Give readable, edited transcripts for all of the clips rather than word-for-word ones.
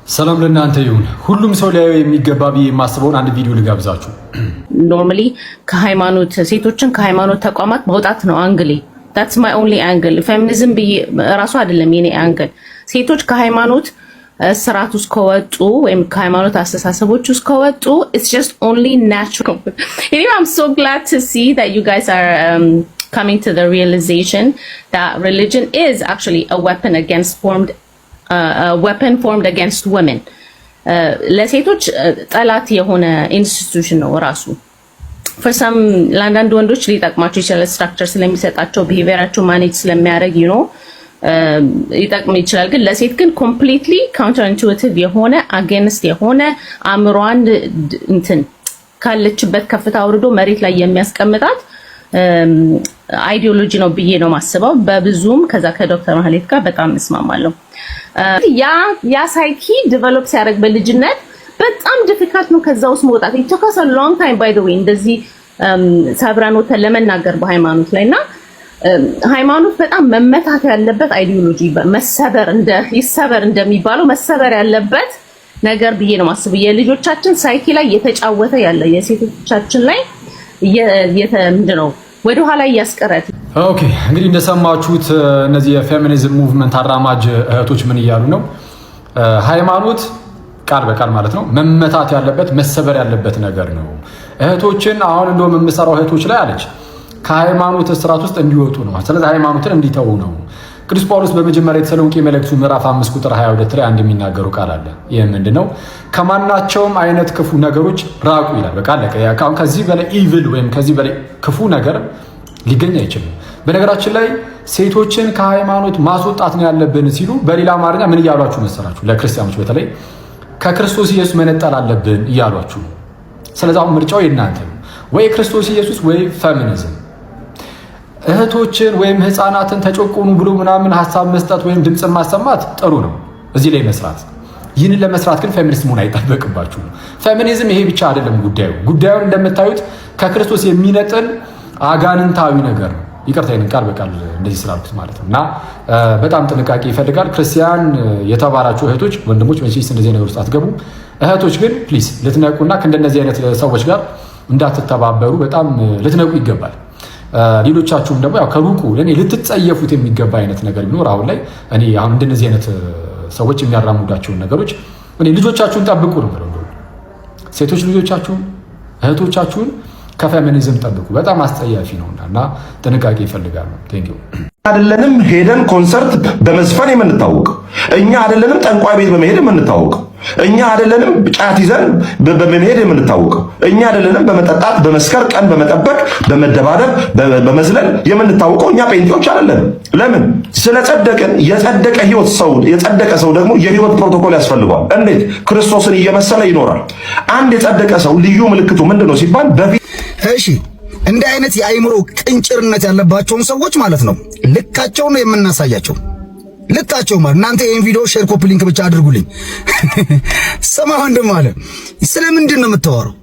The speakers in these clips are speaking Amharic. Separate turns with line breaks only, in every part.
ሰላም ለእናንተ ይሁን። ሁሉም ሰው ሊያየው የሚገባ ብዬ የማስበውን አንድ ቪዲዮ ልጋብዛችሁ።
ኖርማሊ ከሃይማኖት ሴቶችን ከሃይማኖት ተቋማት ማውጣት ነው አንግሌ። that's my only angle ፌሚኒዝም ብዬ ራሱ አይደለም የኔ አንግል። ሴቶች ከሃይማኖት ስርዓት ውስጥ ከወጡ ወይም ከሃይማኖት አስተሳሰቦች ውስጥ ከወጡ it's just only natural. Anyway, I'm so glad to see that you guys are coming to the realization that religion is actually a weapon formed against women. ለሴቶች ጠላት የሆነ ኢንስቲትዩሽን ነው ራሱ። for some ለአንዳንድ ወንዶች ሊጠቅማቸው ይችላል፣ ስትራክቸር ስለሚሰጣቸው ቢሄቪየራቸው ማኔጅ ስለሚያደርግ ሊጠቅም ይችላል። ግን ለሴት ግን ኮምፕሊትሊ ካውንተር ኢንቱዊቲቭ የሆነ አጌንስት የሆነ አእምሯን እንትን ካለችበት ከፍታ አውርዶ መሬት ላይ የሚያስቀምጣት አይዲዮሎጂ ነው ብዬ ነው ማስበው። በብዙም ከዛ ከዶክተር ማህሌት ጋር በጣም እስማማለሁ። ያ ሳይኪ ዲቨሎፕ ሲያደርግ በልጅነት በጣም ዲፊካልት ነው ከዛ ውስጥ መውጣት። it took us a long time by the way እንደዚህ ሰብረን ወተን ለመናገር በሃይማኖት ላይና ሃይማኖት በጣም መመታት ያለበት አይዲዮሎጂ ይሰበር እንደሚባለው መሰበር ያለበት ነገር ብዬ ነው ማስበው። የልጆቻችን ሳይኪ ላይ የተጫወተ ያለ የሴቶቻችን ላይ ምንድነው ወደ ኋላ ያስቀረት።
ኦኬ እንግዲህ እንደሰማችሁት እነዚህ የፌሚኒዝም ሙቭመንት አራማጅ እህቶች ምን እያሉ ነው? ሃይማኖት ቃል በቃል ማለት ነው መመታት ያለበት መሰበር ያለበት ነገር ነው። እህቶችን አሁን እንደውም የምሰራው እህቶች ላይ አለች ከሃይማኖት እስራት ውስጥ እንዲወጡ ነው። ስለዚህ ሃይማኖትን እንዲተው ነው። ቅዱስ ጳውሎስ በመጀመሪያ የተሰሎንቄ መልእክቱ ምዕራፍ 5 ቁጥር 22 ላይ አንድ የሚናገሩ ቃል አለ። ይህ ምንድነው? ከማናቸውም አይነት ክፉ ነገሮች ራቁ ይላል። በቃ አለቀ። ከዚህ በላይ ኢቪል ወይም ከዚህ በላይ ክፉ ነገር ሊገኝ አይችልም። በነገራችን ላይ ሴቶችን ከሃይማኖት ማስወጣት ነው ያለብን ሲሉ በሌላ አማርኛ ምን እያሏችሁ መሰላችሁ? ለክርስቲያኖች በተለይ ከክርስቶስ ኢየሱስ መነጠል አለብን እያሏችሁ ነው። ስለዚህ አሁን ምርጫው የእናንተ ነው። ወይ ክርስቶስ ኢየሱስ ወይ ፌሚኒዝም። እህቶችን ወይም ህፃናትን ተጨቆኑ ብሎ ምናምን ሀሳብ መስጠት ወይም ድምፅን ማሰማት ጥሩ ነው፣ እዚህ ላይ መስራት። ይህንን ለመስራት ግን ፌሚኒስት መሆን አይጠበቅባችሁ። ፌሚኒዝም ይሄ ብቻ አይደለም ጉዳዩን እንደምታዩት ከክርስቶስ የሚነጥል አጋንንታዊ ነገር ነው። ይቅርታ ይህንን ቃል በቃል እንደዚህ ስላልኩት ማለት ነው። እና በጣም ጥንቃቄ ይፈልጋል። ክርስቲያን የተባላችሁ እህቶች፣ ወንድሞች መቼስ እንደዚህ ነገር ውስጥ አትገቡ። እህቶች ግን ፕሊዝ ልትነቁና ከእንደነዚህ አይነት ሰዎች ጋር እንዳትተባበሩ በጣም ልትነቁ ይገባል። ሌሎቻችሁም ደግሞ ያው ከሩቁ ለኔ ልትጸየፉት የሚገባ አይነት ነገር ቢኖር አሁን ላይ እኔ አሁን እንደነዚህ አይነት ሰዎች የሚያራሙዳቸውን ነገሮች እኔ ልጆቻችሁን ጠብቁ ነው ማለት። ሴቶች ልጆቻችሁን እህቶቻችሁን ከፌሚኒዝም ጠብቁ። በጣም አስጸያፊ ነውና እና ጥንቃቄ ይፈልጋሉ። ቴንክ ዩ።
አይደለንም ሄደን ኮንሰርት በመዝፈን የምንታወቀው እኛ አይደለንም። ጠንቋይ ቤት በመሄድ የምንታወቀው እኛ አይደለንም። ጫት ይዘን በመሄድ የምንታወቀው እኛ አይደለንም። በመጠጣት በመስከር ቀን በመጠበቅ በመደባደብ በመዝለል የምንታወቀው እኛ ጴንጤዎች አይደለንም። ለምን? ስለጸደቅን። የጸደቀ ህይወት ሰው የጸደቀ ሰው ደግሞ የህይወት ፕሮቶኮል ያስፈልገዋል። እንዴት? ክርስቶስን እየመሰለ ይኖራል። አንድ የጸደቀ ሰው ልዩ ምልክቱ ምንድነው ሲባል በፊት
እሺ እንደ አይነት የአይምሮ ቅንጭርነት ያለባቸውን ሰዎች ማለት ነው ልካቸው ነው የምናሳያቸው። ልካቸው ማለት እናንተ ይሄን ቪዲዮ ሼር ኮፒ ሊንክ ብቻ አድርጉልኝ። ሰማ ወንድም አለ ስለምንድን ነው የምታወራው?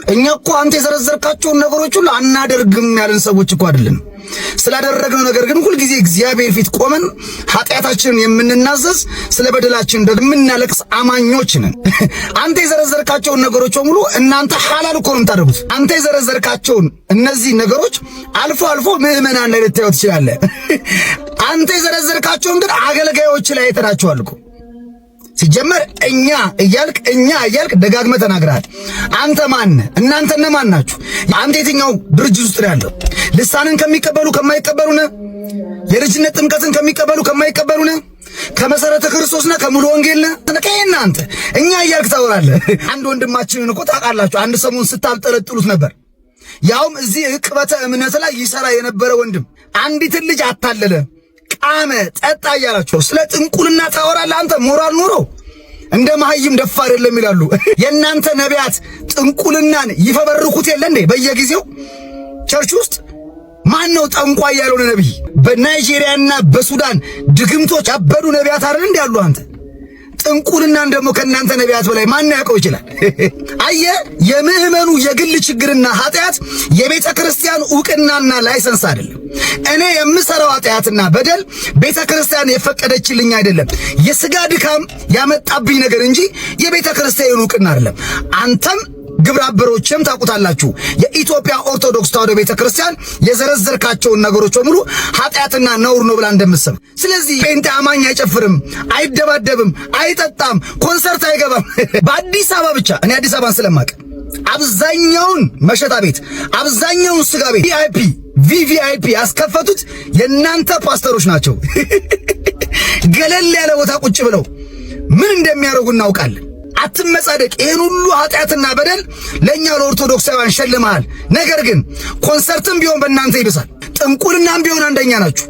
እኛ እኮ አንተ የዘረዘርካቸውን ነገሮች ሁሉ አናደርግም ያለን ሰዎች እኮ አይደለም። ስላደረግነው ነገር ግን ሁሉ ጊዜ እግዚአብሔር ፊት ቆመን ኃጢአታችንን የምንናዘዝ ስለ በደላችን ደግሞ የምናለቅስ አማኞች ነን። አንተ የዘረዘርካቸውን ነገሮች ሁሉ እናንተ ሐላል እኮ ነው የምታደርጉት። አንተ የዘረዘርካቸውን እነዚህ ነገሮች አልፎ አልፎ ምዕመናን ላይ ልታዩት ትችላለህ። አንተ የዘረዘርካቸውን ግን አገልጋዮች ላይ አይተናቸዋል እኮ። ሲጀመር እኛ እያልክ ደጋግመህ ተናግረሃል። አንተ ማን? እናንተ እነማን ናችሁ? አንተ የትኛው ድርጅት ውስጥ ነው ያለው? ልሳንን ከሚቀበሉ ከማይቀበሉ ነህ? የልጅነት ጥምቀትን ከሚቀበሉ ከማይቀበሉ ነህ? ከመሰረተ ክርስቶስና ከሙሉ ወንጌል ነህ? እናንተ እኛ እያልክ ታወራለህ። አንድ ወንድማችንን እኮ ታውቃላችሁ፣ አንድ ሰሞን ስታብጠለጥሉት ነበር። ያውም እዚህ ዕቅበተ እምነት ላይ ይሰራ የነበረ ወንድም አንዲትን ልጅ አታለለ፣ ቃመ፣ ጠጣ እያላችሁ ስለ ጥንቁልና ታወራለህ። አንተ ሞራል ኑሮ እንደ መሀይም ደፋር የለም ይላሉ። የእናንተ ነቢያት ጥንቁልናን ይፈበርኩት የለ እንዴ? በየጊዜው ቸርች ውስጥ ማን ነው ጠንቋይ ያልሆነ ነቢይ? በናይጄሪያና በሱዳን ድግምቶች አበዱ ነቢያት አይደል እንዴ ያሉ? አንተ ጥንቁልናን ደግሞ ከእናንተ ነቢያት በላይ ማን ያውቀው ይችላል? አየ የምዕመኑ የግል ችግርና ኃጢአት የቤተ ክርስቲያን ዕውቅናና ላይሰንስ አይደለም። እኔ የምሰራው ኃጢአትና በደል ቤተ ክርስቲያን የፈቀደችልኝ አይደለም፣ የሥጋ ድካም ያመጣብኝ ነገር እንጂ የቤተ ክርስቲያን ዕውቅና አይደለም። አንተም ግብረ አበሮችም ታውቁታላችሁ። የኢትዮጵያ ኦርቶዶክስ ተዋሕዶ ቤተክርስቲያን የዘረዘርካቸውን ነገሮች በሙሉ ኃጢአትና ነውር ነው ብላ እንደምትሰብ። ስለዚህ ጴንጤ አማኝ አይጨፍርም፣ አይደባደብም፣ አይጠጣም፣ ኮንሰርት አይገባም። በአዲስ አበባ ብቻ እኔ አዲስ አበባን ስለማቅ አብዛኛውን መሸታ ቤት፣ አብዛኛውን ስጋ ቤት ቪቪአይፒ ያስከፈቱት የእናንተ ፓስተሮች ናቸው። ገለል ያለ ቦታ ቁጭ ብለው ምን እንደሚያደርጉ እናውቃለን። አትመጻደቅ። ይሄን ሁሉ ኃጢአትና በደል ለኛ ለኦርቶዶክሳውያን ሸልመሃል። ነገር ግን ኮንሰርትም ቢሆን በእናንተ ይብሳል። ጥንቁልናም ቢሆን አንደኛ ናችሁ።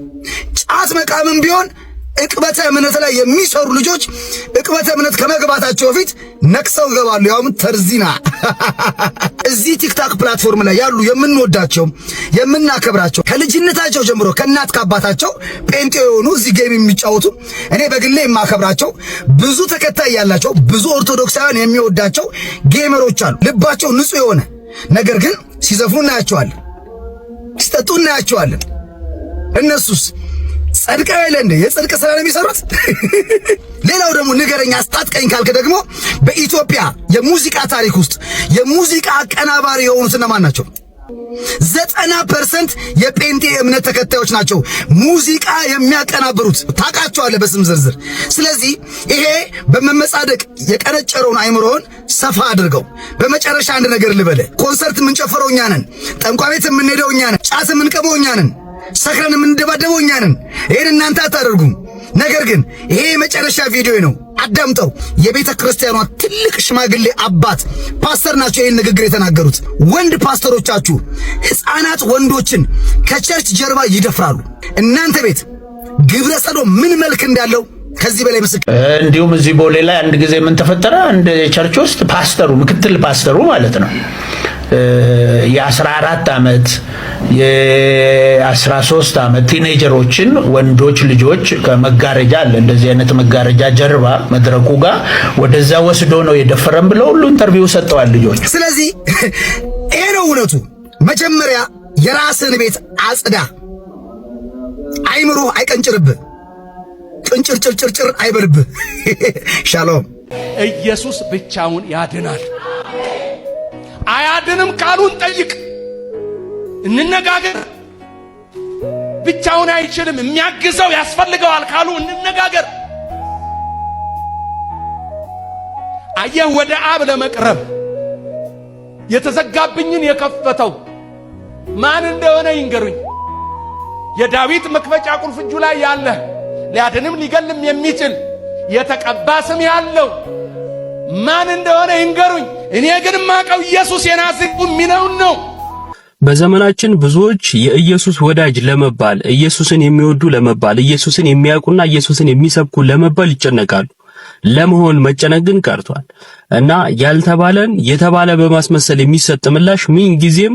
ጫት መቃምም ቢሆን ዕቅበተ እምነት ላይ የሚሰሩ ልጆች ዕቅበተ እምነት ከመግባታቸው በፊት ነክሰው ይገባሉ። ያውም ተርዚና እዚህ ቲክታክ ፕላትፎርም ላይ ያሉ የምንወዳቸው የምናከብራቸው ከልጅነታቸው ጀምሮ ከእናት ከአባታቸው ጴንጤ የሆኑ እዚህ ጌም የሚጫወቱ እኔ በግሌ የማከብራቸው ብዙ ተከታይ ያላቸው ብዙ ኦርቶዶክሳውያን የሚወዳቸው ጌመሮች አሉ። ልባቸው ንጹሕ የሆነ ነገር ግን ሲዘፍኑ እናያቸዋለን፣ ሲጠጡ እናያቸዋለን። እነሱስ ጸድቀው የለ እንደ የጽድቅ ስራ ነው የሚሰሩት። ሌላው ደግሞ ንገረኛ አስታጥቀኝ ካልክ ደግሞ በኢትዮጵያ የሙዚቃ ታሪክ ውስጥ የሙዚቃ አቀናባሪ የሆኑት እነማን ናቸው? 90% የጴንጤ እምነት ተከታዮች ናቸው ሙዚቃ የሚያቀናብሩት። ታውቃቸዋለህ በስም ዝርዝር። ስለዚህ ይሄ በመመጻደቅ የቀነጨረውን አይምሮውን ሰፋ አድርገው። በመጨረሻ አንድ ነገር ልበለ፣ ኮንሰርት የምንጨፍረው እኛ ነን፣ ጠንቋይ ቤት የምንሄደው እኛ ነን፣ ጫት የምንቀመው እኛ ነን፣ ሰክረን የምንደባደበው እኛ ነን። ይሄን እናንተ አታደርጉም። ነገር ግን ይሄ የመጨረሻ ቪዲዮ ነው፣ አዳምጠው። የቤተ ክርስቲያኗ ትልቅ ሽማግሌ አባት ፓስተር ናቸው ይህን ንግግር የተናገሩት። ወንድ ፓስተሮቻችሁ ሕፃናት ወንዶችን ከቸርች ጀርባ ይደፍራሉ። እናንተ ቤት ግብረ ሰዶም ምን መልክ እንዳለው ከዚህ በላይ ምስክር።
እንዲሁም እዚህ ቦሌ ላይ አንድ ጊዜ ምን ተፈጠረ? አንድ ቸርች ውስጥ ፓስተሩ ምክትል ፓስተሩ ማለት ነው የ14 ዓመት የ13 ዓመት ቲኔጀሮችን ወንዶች ልጆች ከመጋረጃ አለ እንደዚህ አይነት መጋረጃ ጀርባ መድረኩ ጋር ወደዛ ወስዶ ነው የደፈረም ብለው ሁሉ ኢንተርቪው ሰጠዋል ልጆች።
ስለዚህ ይሄ ነው እውነቱ። መጀመሪያ የራስን ቤት አጽዳ። አይምሮ አይቀንጭርብህ፣ ቅንጭርጭርጭር አይበልብህ። ሻሎም።
ኢየሱስ ብቻውን ያድናል። አያድንም ካሉን ጠይቅ፣ እንነጋገር። ብቻውን አይችልም የሚያግዘው ያስፈልገዋል ካሉ እንነጋገር። አየህ፣ ወደ አብ ለመቅረብ የተዘጋብኝን የከፈተው ማን እንደሆነ ይንገሩኝ። የዳዊት መክፈቻ ቁልፍ እጁ ላይ ያለ ሊያድንም ሊገልም የሚችል የተቀባ ስም ያለው ማን እንደሆነ ይንገሩኝ። እኔ ግን ማቀው ኢየሱስ የናዝሬቱ የሚለውን ነው።
በዘመናችን ብዙዎች የኢየሱስ ወዳጅ ለመባል፣ ኢየሱስን የሚወዱ ለመባል፣ ኢየሱስን የሚያውቁና ኢየሱስን የሚሰብኩ ለመባል ይጨነቃሉ። ለመሆን መጨነቅ ግን ቀርቷል እና ያልተባለን የተባለ በማስመሰል የሚሰጥ ምላሽ ምን ጊዜም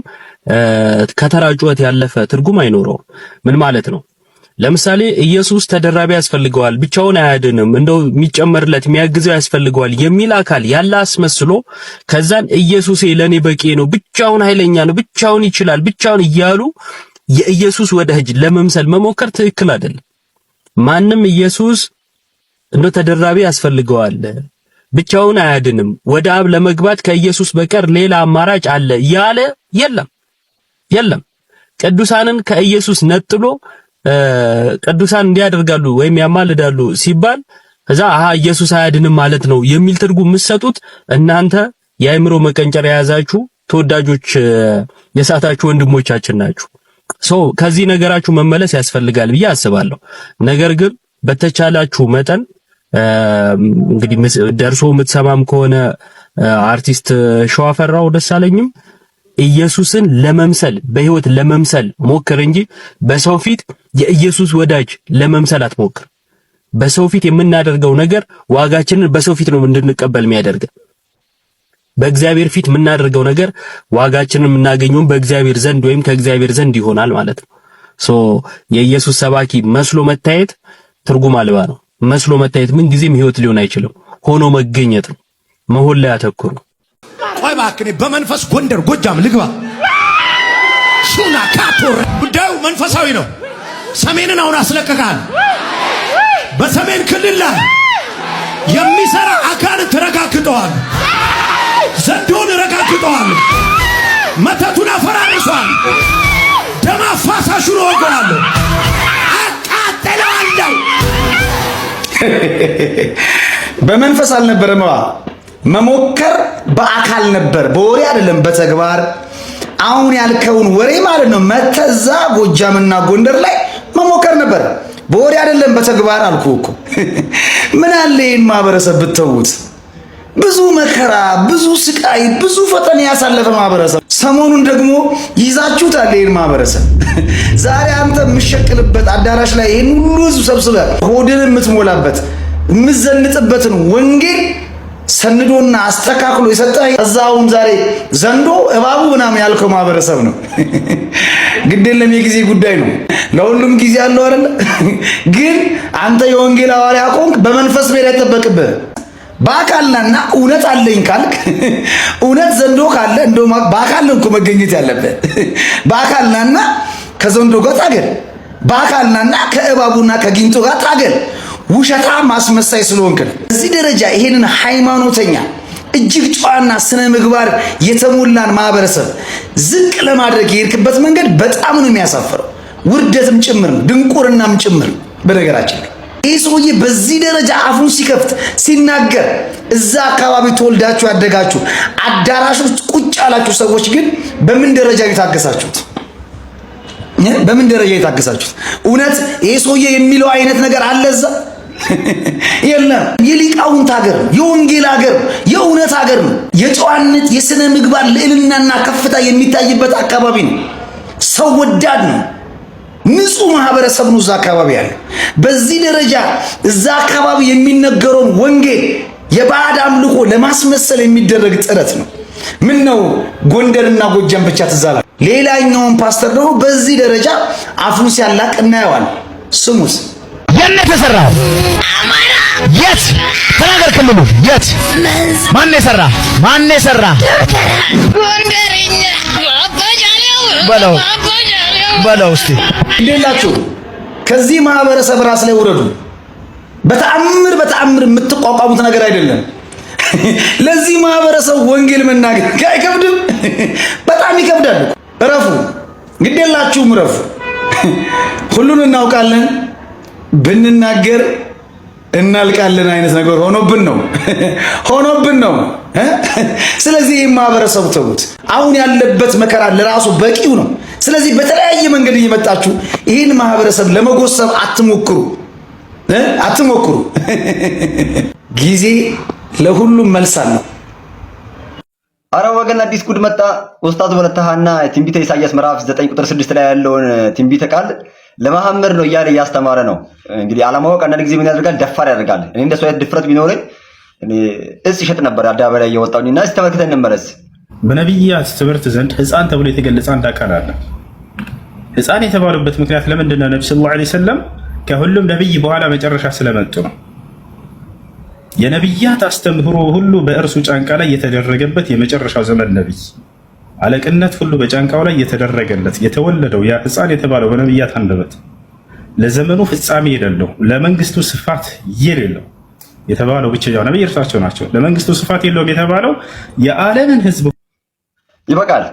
ከተራ ጩኸት ያለፈ ትርጉም አይኖረውም። ምን ማለት ነው? ለምሳሌ ኢየሱስ ተደራቢ ያስፈልገዋል፣ ብቻውን አያድንም፣ እንደው የሚጨመርለት የሚያግዘው ያስፈልገዋል የሚል አካል ያለ አስመስሎ ከዛን ኢየሱስ ለኔ በቂ ነው፣ ብቻውን ኃይለኛ ነው፣ ብቻውን ይችላል፣ ብቻውን እያሉ የኢየሱስ ወዳጅ ለመምሰል መሞከር ትክክል አይደለም። ማንም ኢየሱስ እንደው ተደራቢ ያስፈልገዋል፣ ብቻውን አያድንም፣ ወደ አብ ለመግባት ከኢየሱስ በቀር ሌላ አማራጭ አለ ያለ የለም። ቅዱሳንን ከኢየሱስ ነጥሎ ቅዱሳን እንዲያደርጋሉ ወይም ያማልዳሉ ሲባል ከዛ ኢየሱስ አያድንም ማለት ነው የሚል ትርጉም የምትሰጡት እናንተ የአእምሮ መቀንጨር የያዛችሁ ተወዳጆች የሳታችሁ ወንድሞቻችን ናችሁ። ከዚህ ነገራችሁ መመለስ ያስፈልጋል ብዬ አስባለሁ። ነገር ግን በተቻላችሁ መጠን እንግዲህ ደርሶ የምትሰማም ከሆነ አርቲስት ሸዋፈራው ደሳለኝም ኢየሱስን ለመምሰል በህይወት ለመምሰል ሞክር እንጂ በሰው ፊት የኢየሱስ ወዳጅ ለመምሰል አትሞክር። በሰው ፊት የምናደርገው ነገር ዋጋችንን በሰው ፊት ነው እንድንቀበል የሚያደርገን። በእግዚአብሔር ፊት የምናደርገው ነገር ዋጋችንን የምናገኘው በእግዚአብሔር ዘንድ ወይም ከእግዚአብሔር ዘንድ ይሆናል ማለት ነው። የኢየሱስ ሰባኪ መስሎ መታየት ትርጉም አልባ ነው። መስሎ መታየት ምን ጊዜም ህይወት ሊሆን አይችልም። ሆኖ መገኘት ነው። መሆን ላይ አተኩሩ።
ቆይ እባክህ በመንፈስ ጎንደር ጎጃም ልግባ። ሹና ካቶር ጉዳዩ መንፈሳዊ ነው። ሰሜንን አሁን አስለቀቃል። በሰሜን ክልል ላይ የሚሰራ አጋንንት ተረጋግጠዋል። ዘንዶን ረጋግጠዋል። መተቱን አፈራርሷል። ደም አፋሳሹን ወገዋለሁ፣ አቃጥለዋለሁ።
በመንፈስ አልነበረም መሞከር በአካል ነበር፣ በወሬ አይደለም፣ በተግባር አሁን ያልከውን ወሬ ማለት ነው። መተዛ ጎጃምና ጎንደር ላይ መሞከር ነበር፣ በወሬ አይደለም፣ በተግባር አልኩ እኮ። ምን አለ ይህን ማህበረሰብ ብትተዉት። ብዙ መከራ፣ ብዙ ስቃይ፣ ብዙ ፈተና ያሳለፈ ማህበረሰብ ሰሞኑን ደግሞ ይዛችሁታል። ይህን ማህበረሰብ ዛሬ አንተ የምትሸቅልበት አዳራሽ ላይ ይህን ሁሉ ህዝብ ሰብስበህ ሆድን የምትሞላበት የምትዘንጥበትን ወንጌል ሰንዶና አስተካክሎ የሰጠህ እዛውን ዛሬ ዘንዶ እባቡ ምናምን ያልከው ማህበረሰብ ነው። ግድ የለም የጊዜ ጉዳይ ነው። ለሁሉም ጊዜ አለው አይደል? ግን አንተ የወንጌል ሐዋርያ ከሆንክ በመንፈስ መሄድ አይጠበቅብህ። በአካልና እውነት አለኝ ካልክ እውነት ዘንዶ ካለ እንደው በአካል ነው እኮ መገኘት ያለበት። በአካልና ከዘንዶ ጋር ታገል፣ በአካልና ከእባቡና ከጊንጦ ጋር ታገል። ውሸታ ማስመሳይ ስለሆንክ ነው። እዚህ ደረጃ ይሄንን ሃይማኖተኛ እጅግ ጨዋና ስነ ምግባር የተሞላን ማህበረሰብ ዝቅ ለማድረግ የሄድክበት መንገድ በጣም ነው የሚያሳፍረው። ውርደትም ጭምር ነው፣ ድንቁርናም ጭምር ነው። በነገራችን ላይ ይህ ሰውዬ በዚህ ደረጃ አፉን ሲከፍት ሲናገር፣ እዛ አካባቢ ተወልዳችሁ ያደጋችሁ አዳራሽ ውስጥ ቁጭ ያላችሁ ሰዎች ግን በምን ደረጃ የታገሳችሁት? በምን ደረጃ የታገሳችሁት? እውነት ይህ ሰውዬ የሚለው አይነት ነገር አለ እዛ? የለም። የሊቃውንት ሀገር፣ የወንጌል ሀገር፣ የእውነት ሀገር ነው። የጨዋነት የስነ ምግባር ልዕልናና ከፍታ የሚታይበት አካባቢ ነው። ሰው ወዳድ ነው። ንጹህ ማህበረሰብ ነው እዛ አካባቢ ያለው። በዚህ ደረጃ እዛ አካባቢ የሚነገረውን ወንጌል የባዕድ አምልኮ ለማስመሰል የሚደረግ ጥረት ነው። ምን ነው ጎንደርና ጎጃም ብቻ ትዛላ። ሌላኛውን ፓስተር ደግሞ በዚህ ደረጃ አፉን ሲያላቅ እናየዋል። ስሙስ
የት ተሰራው? የት ተናገር። ክልሉ የት? ማን የሰራ? ማን የሰራ?
ጎንደርኛ
በለው በለው። እስቲ
እንዴላችሁ ከዚህ ማህበረሰብ ራስ ላይ ውረዱ። በተአምር የምትቋቋሙት ነገር አይደለም። ለዚህ ማህበረሰብ ወንጌል መናገር አይከብድም? በጣም ይከብዳል። እረፉ፣ ግዴላችሁም እረፉ። ሁሉን እናውቃለን፣ ብንናገር እናልቃለን አይነት ነገር ሆኖብን ነው። ስለዚህ ይህ ማህበረሰብ ተውት። አሁን ያለበት መከራ ለራሱ በቂው ነው። ስለዚህ በተለያየ መንገድ እየመጣችሁ ይህን ማህበረሰብ ለመጎሰብ አትሞክሩ። ጊዜ ለሁሉም መልስ አለው።
አረ ወገን አዲስ ጉድ መጣ። ኡስታዝ ወለተሃና ትንቢተ ኢሳይያስ ምዕራፍ 9 ቁጥር 6 ላይ ያለውን ትንቢተ ቃል ለመሐመድ ነው እያለ እያስተማረ ነው። እንግዲህ አለማወቅ አንዳንድ ጊዜ ምን ያደርጋል? ደፋር ያደርጋል። እኔ እንደሱ አይነት ድፍረት ቢኖረኝ እኔ እሽጥ ነበር አዳባይ ላይ እየወጣሁኝና እስቲ ተመልክተን እንመለስ።
በነቢያት ትምህርት ዘንድ ሕፃን ተብሎ የተገለጸ አንድ አካል አለ። ሕፃን የተባሉበት ምክንያት ለምንድን ነው? ነብዩ ሰለላሁ ዐለይሂ ወሰለም ከሁሉም ነብይ በኋላ መጨረሻ ስለመጡ ነው። የነቢያት አስተምህሮ ሁሉ በእርሱ ጫንቃ ላይ የተደረገበት የመጨረሻው ዘመን ነቢይ አለቅነት ሁሉ በጫንቃው ላይ የተደረገለት የተወለደው ያ ሕፃን የተባለው በነቢያት አንደበት ለዘመኑ ፍጻሜ የሌለው ለመንግስቱ ስፋት የሌለው የተባለው ብቸኛው ነቢይ እርሳቸው ናቸው። ለመንግስቱ ስፋት የለውም የተባለው የዓለምን ህዝብ
ይበቃል።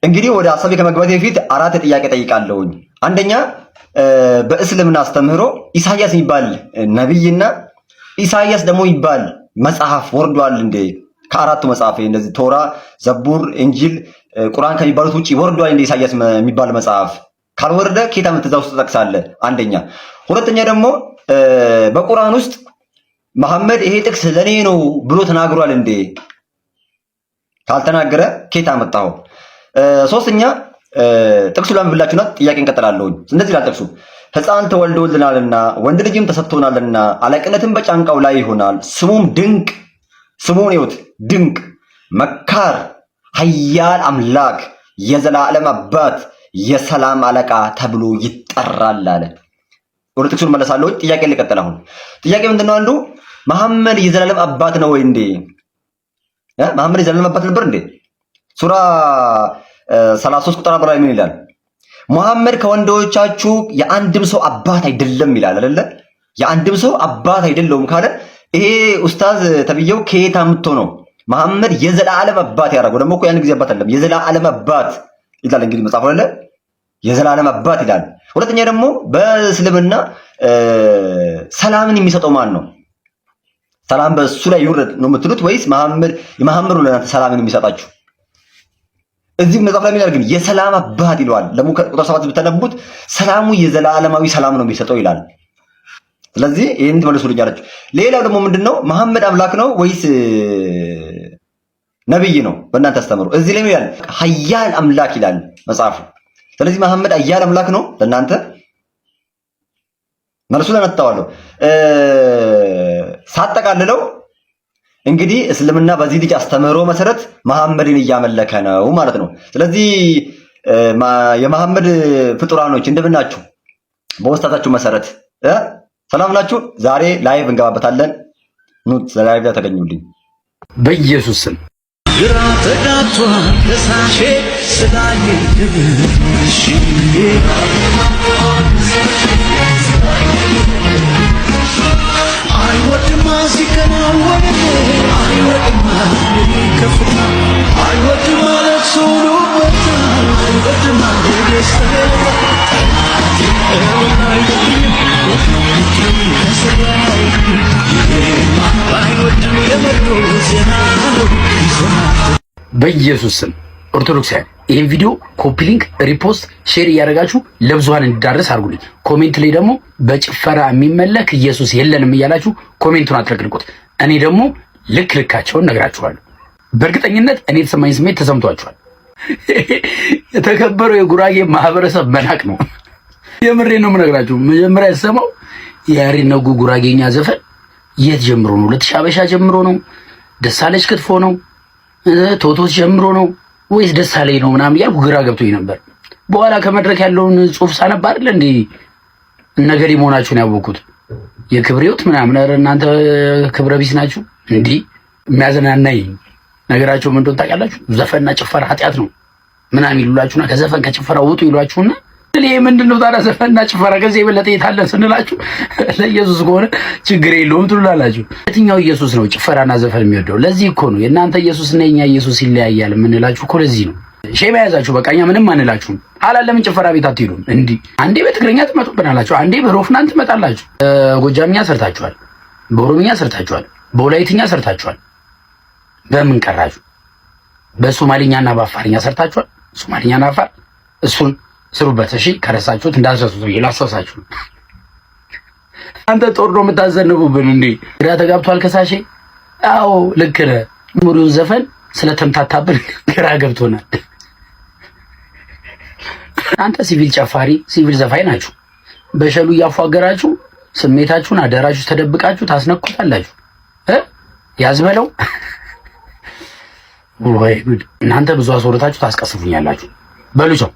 እንግዲህ ወደ ሐሳቤ ከመግባቴ በፊት አራት ጥያቄ ጠይቃለሁኝ። አንደኛ በእስልምና አስተምህሮ ኢሳይያስ የሚባል ነቢይና ኢሳይያስ ደግሞ ይባል መጽሐፍ ወርዷል እንዴ? ከአራቱ መጽሐፍ እንደዚህ ቶራ፣ ዘቡር፣ እንጂል፣ ቁርአን ከሚባሉት ውጪ ወርዷል እንዴ ኢሳይያስ የሚባል መጽሐፍ? ካልወረደ ኬታ ምትዛ ውስጥ ተጠቅሳለህ? አንደኛ። ሁለተኛ ደግሞ በቁርአን ውስጥ መሐመድ ይሄ ጥቅስ ለኔ ነው ብሎ ተናግሯል እንዴ? ካልተናገረ ኬታ መጣው? ሶስተኛ ጥቅሱ ላንብላችሁና ጥያቄ እንቀጥላለሁ። እንደዚህ ይላል ጥቅሱ ሕፃን ተወልዶልናልና ወንድ ልጅም ተሰጥቶናልና አለቅነትም በጫንቃው ላይ ይሆናል። ስሙም ድንቅ መካር፣ ኃያል አምላክ፣ የዘላለም አባት፣ የሰላም አለቃ ተብሎ ይጠራል አለ። ወደ ጥቅሱ መለሳለሁ። ጥያቄ ልቀጥል። አሁን ጥያቄ ምንድነው? አንዱ መሐመድ የዘላለም አባት ነው ወይ እንዴ? መሐመድ የዘላለም አባት ነበር እንዴ? ሱራ 33 ቁጥር 4 ላይ ምን ይላል? መሐመድ ከወንዶቻችሁ የአንድም ሰው አባት አይደለም ይላል አይደለ? የአንድም ሰው አባት አይደለም ካለ ይሄ ኡስታዝ ተብየው ከየት አምጥቶ ነው መሐመድ የዘላለም አባት ያደረገው? ደግሞ እኮ ያን ጊዜ አባት አይደለም የዘላለም አባት ይላል። እንግዲህ መጽሐፉ ላይ የዘላለም አባት ይላል። ሁለተኛ ደግሞ በእስልምና ሰላምን የሚሰጠው ማን ነው? ሰላም በእሱ ላይ ይውረድ ነው የምትሉት ወይስ የመሐመድ ነው ለእናንተ ሰላምን የሚሰጣችሁ? እዚህ መጽሐፍ ላይ ግን የሰላም አባት ይለዋል። ደግሞ ቁጥር 7 ብትነቡት ሰላሙ የዘላለማዊ ሰላም ነው የሚሰጠው ይላል። ስለዚህ ይሄን ትመልሱልኛላችሁ። ሌላው ደግሞ ምንድነው መሐመድ አምላክ ነው ወይስ ነብይ ነው? በእናንተ አስተምሩ። እዚህ ላይ ይላል ኃያል አምላክ ይላል መጽሐፉ። ስለዚህ መሐመድ ኃያል አምላክ ነው ለእናንተ? መልሱን አመጣዋለሁ። ሳጠቃልለው እንግዲህ እስልምና በዚህ ልጅ አስተምህሮ መሰረት መሐመድን እያመለከ ነው ማለት ነው። ስለዚህ የመሐመድ ፍጡራኖች እንደምን ናችሁ? በውስጣታችሁ መሰረት ሰላም ናችሁ? ዛሬ ላይቭ እንገባበታለን። ኑ ላይቭ ላይ ተገኙልኝ
በኢየሱስ ስም። ግራ ተጋብቷል ከሳሼ ስላየ ድብሽ አይወድማ ሲከናወን አይወድማ ከፍታ አይወድማ ለሱሉ ወጣ አይወድማ ደስታ በኢየሱስ ስም ኦርቶዶክሳውያን ይህን ቪዲዮ ኮፒ ሊንክ፣ ሪፖስት፣ ሼር እያደረጋችሁ ለብዙሃን እንዲዳረስ አድርጉልኝ። ኮሜንት ላይ ደግሞ በጭፈራ የሚመለክ ኢየሱስ የለንም እያላችሁ ኮሜንቱን አትለቅልቁት። እኔ ደግሞ ልካቸውን ነግራችኋለሁ። በእርግጠኝነት እኔ የተሰማኝ ስሜት ተሰምቷችኋል። የተከበረው የጉራጌ ማህበረሰብ መናቅ ነው። የምሬ ነው የምነግራችሁ። መጀመሪያ የተሰማው የያሬድ ነጉ ጉራጌኛ ዘፈን የት ጀምሮ ነው? ለተሻ አበሻ ጀምሮ ነው? ደሳለች ክትፎ ነው? ቶቶስ ጀምሮ ነው ወይስ ደሳለኝ ነው ምናምን እያልኩ ግራ ገብቶኝ ነበር። በኋላ ከመድረክ ያለውን ጽሑፍ ሳነብ አይደል እንዴ ነገሪ መሆናችሁን ያወቅሁት። የክብር ሕይወት ምናምን። ኧረ እናንተ ክብረ ቢስ ናችሁ። እንዲህ የሚያዝናናኝ ነገራቸው ምን እንደሆነ ታውቃላችሁ? ዘፈንና ጭፈራ ኃጢአት ነው ምናምን ይሉላችሁና ከዘፈን ከጭፈራ ውጡ ይሏችሁና ይሄ ምንድነው ታዲያ? ዘፈንና ጭፈራ ከዚህ የበለጠ የታለ ስንላችሁ ለኢየሱስ ከሆነ ችግር የለውም ትሉላላችሁ። የትኛው ኢየሱስ ነው ጭፈራና ዘፈን የሚወደው? ለዚህ እኮ ነው የእናንተ ኢየሱስና የኛ ኢየሱስ ይለያያል የምንላችሁ እኮ ለዚህ ነው። ሼም ያዛችሁ በቃ እኛ ምንም አንላችሁም። ለምን ጭፈራ ቤት አትሄዱም? እንዲህ አንዴ በትግርኛ ትመጡብናላችሁ፣ አንዴ በሮፍናን ትመጣላችሁ። በጎጃምኛ ሰርታችኋል፣ በኦሮምኛ ሰርታችኋል፣ በወላይትኛ ሰርታችኋል። በምን ቀራችሁ? በሶማሊኛና በአፋርኛ ሰርታችኋል። ሶማሊኛና አፋር እሱን ስሩበት። እሺ ከረሳችሁት እንዳትረሱት ብዬ ላስታውሳችሁ። አንተ ጦር ነው የምታዘንቡብን እንዴ? ግራ ተጋብቷል ከሳሼ። አዎ ልክ ነህ። ሙሪውን ዘፈን ስለተምታታብን ግራ ገብቶናል። አንተ ሲቪል ጨፋሪ፣ ሲቪል ዘፋኝ ናችሁ። በሸሉ እያፏገራችሁ ስሜታችሁን አደራችሁ ተደብቃችሁ ታስነኩታላችሁ። ያዝበለው ወይ ጉድ! እናንተ ብዙ አስወርታችሁ ታስቀስፉኛላችሁ። በሉ ቻው።